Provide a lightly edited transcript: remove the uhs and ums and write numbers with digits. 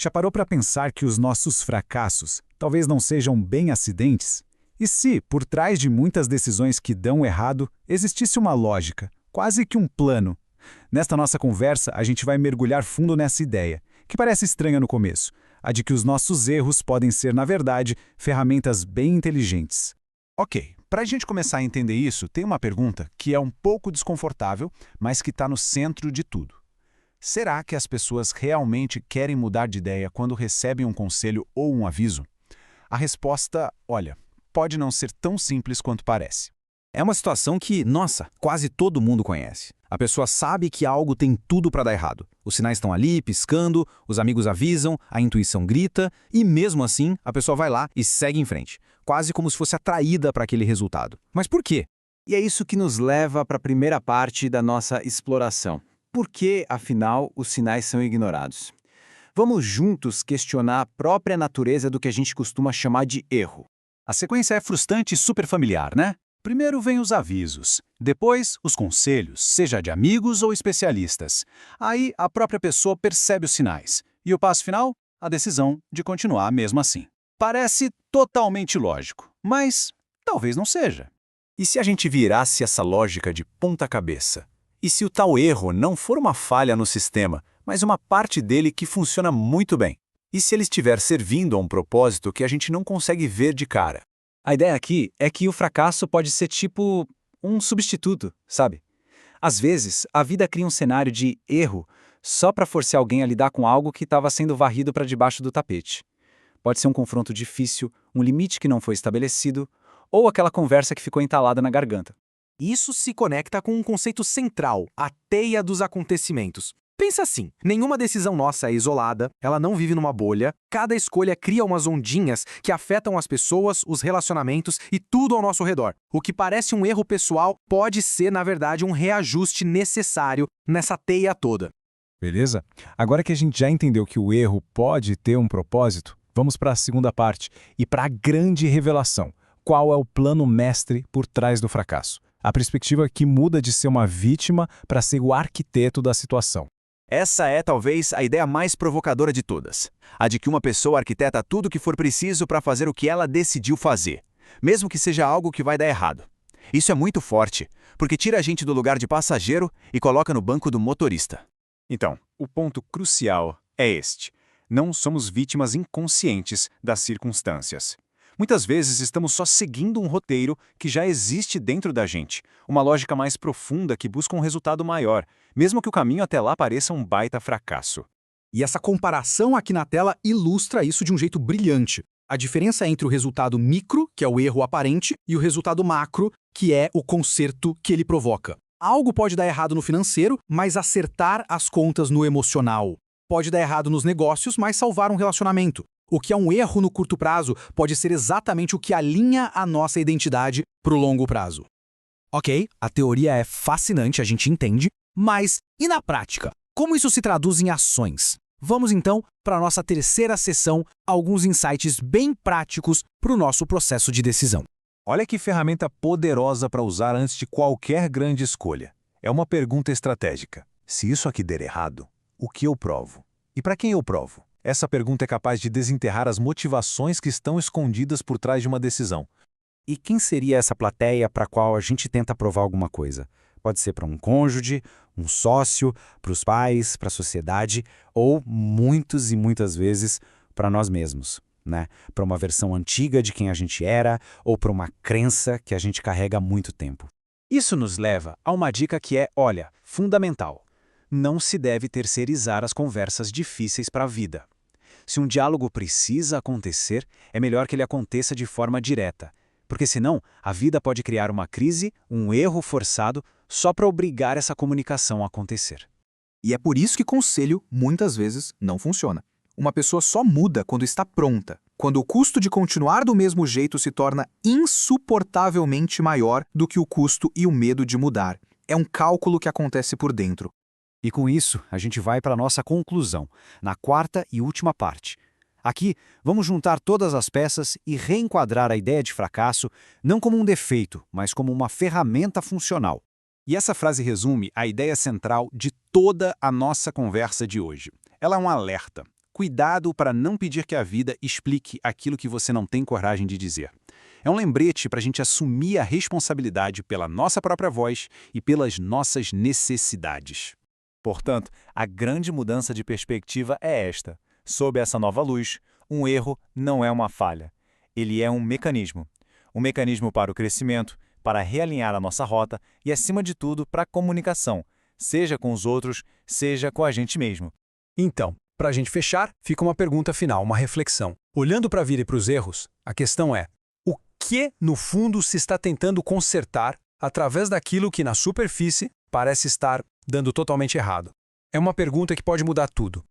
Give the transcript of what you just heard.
Já parou para pensar que os nossos fracassos talvez não sejam bem acidentes? E se, por trás de muitas decisões que dão errado, existisse uma lógica, quase que um plano? Nesta nossa conversa, a gente vai mergulhar fundo nessa ideia, que parece estranha no começo, a de que os nossos erros podem ser, na verdade, ferramentas bem inteligentes. Ok, para a gente começar a entender isso, tem uma pergunta que é um pouco desconfortável, mas que está no centro de tudo. Será que as pessoas realmente querem mudar de ideia quando recebem um conselho ou um aviso? A resposta, olha, pode não ser tão simples quanto parece. É uma situação que, nossa, quase todo mundo conhece. A pessoa sabe que algo tem tudo para dar errado. Os sinais estão ali, piscando, os amigos avisam, a intuição grita, e mesmo assim, a pessoa vai lá e segue em frente, quase como se fosse atraída para aquele resultado. Mas por quê? E é isso que nos leva para a primeira parte da nossa exploração. Por que, afinal, os sinais são ignorados? Vamos juntos questionar a própria natureza do que a gente costuma chamar de erro. A sequência é frustrante e super familiar, né? Primeiro vem os avisos, depois os conselhos, seja de amigos ou especialistas. Aí a própria pessoa percebe os sinais. E o passo final? A decisão de continuar mesmo assim. Parece totalmente lógico, mas talvez não seja. E se a gente virasse essa lógica de ponta cabeça? E se o tal erro não for uma falha no sistema, mas uma parte dele que funciona muito bem? E se ele estiver servindo a um propósito que a gente não consegue ver de cara? A ideia aqui é que o fracasso pode ser tipo um substituto, sabe? Às vezes, a vida cria um cenário de erro só para forçar alguém a lidar com algo que estava sendo varrido para debaixo do tapete. Pode ser um confronto difícil, um limite que não foi estabelecido, ou aquela conversa que ficou entalada na garganta. Isso se conecta com um conceito central, a teia dos acontecimentos. Pensa assim, nenhuma decisão nossa é isolada, ela não vive numa bolha, cada escolha cria umas ondinhas que afetam as pessoas, os relacionamentos e tudo ao nosso redor. O que parece um erro pessoal pode ser, na verdade, um reajuste necessário nessa teia toda. Beleza? Agora que a gente já entendeu que o erro pode ter um propósito, vamos para a segunda parte e para a grande revelação. Qual é o plano mestre por trás do fracasso? A perspectiva que muda de ser uma vítima para ser o arquiteto da situação. Essa é talvez a ideia mais provocadora de todas. A de que uma pessoa arquiteta tudo o que for preciso para fazer o que ela decidiu fazer, mesmo que seja algo que vai dar errado. Isso é muito forte, porque tira a gente do lugar de passageiro e coloca no banco do motorista. Então, o ponto crucial é este. Não somos vítimas inconscientes das circunstâncias. Muitas vezes estamos só seguindo um roteiro que já existe dentro da gente, uma lógica mais profunda que busca um resultado maior, mesmo que o caminho até lá pareça um baita fracasso. E essa comparação aqui na tela ilustra isso de um jeito brilhante. A diferença entre o resultado micro, que é o erro aparente, e o resultado macro, que é o conserto que ele provoca. Algo pode dar errado no financeiro, mas acertar as contas no emocional. Pode dar errado nos negócios, mas salvar um relacionamento. O que é um erro no curto prazo pode ser exatamente o que alinha a nossa identidade para o longo prazo. Ok, a teoria é fascinante, a gente entende, mas e na prática? Como isso se traduz em ações? Vamos então para a nossa terceira sessão, alguns insights bem práticos para o nosso processo de decisão. Olha que ferramenta poderosa para usar antes de qualquer grande escolha. É uma pergunta estratégica. Se isso aqui der errado, o que eu provo? E para quem eu provo? Essa pergunta é capaz de desenterrar as motivações que estão escondidas por trás de uma decisão. E quem seria essa plateia para a qual a gente tenta provar alguma coisa? Pode ser para um cônjuge, um sócio, para os pais, para a sociedade, ou muitas e muitas vezes para nós mesmos, né? Para uma versão antiga de quem a gente era, ou para uma crença que a gente carrega há muito tempo. Isso nos leva a uma dica que é, olha, fundamental. Não se deve terceirizar as conversas difíceis para a vida. Se um diálogo precisa acontecer, é melhor que ele aconteça de forma direta, porque senão a vida pode criar uma crise, um erro forçado, só para obrigar essa comunicação a acontecer. E é por isso que conselho, muitas vezes, não funciona. Uma pessoa só muda quando está pronta, quando o custo de continuar do mesmo jeito se torna insuportavelmente maior do que o custo e o medo de mudar. É um cálculo que acontece por dentro. E com isso, a gente vai para a nossa conclusão, na quarta e última parte. Aqui, vamos juntar todas as peças e reenquadrar a ideia de fracasso não como um defeito, mas como uma ferramenta funcional. E essa frase resume a ideia central de toda a nossa conversa de hoje. Ela é um alerta. Cuidado para não pedir que a vida explique aquilo que você não tem coragem de dizer. É um lembrete para a gente assumir a responsabilidade pela nossa própria voz e pelas nossas necessidades. Portanto, a grande mudança de perspectiva é esta. Sob essa nova luz, um erro não é uma falha. Ele é um mecanismo. Um mecanismo para o crescimento, para realinhar a nossa rota e, acima de tudo, para a comunicação, seja com os outros, seja com a gente mesmo. Então, para a gente fechar, fica uma pergunta final, uma reflexão. Olhando para a vida e para os erros, a questão é: o que, no fundo, se está tentando consertar através daquilo que, na superfície, parece estar dando totalmente errado? É uma pergunta que pode mudar tudo.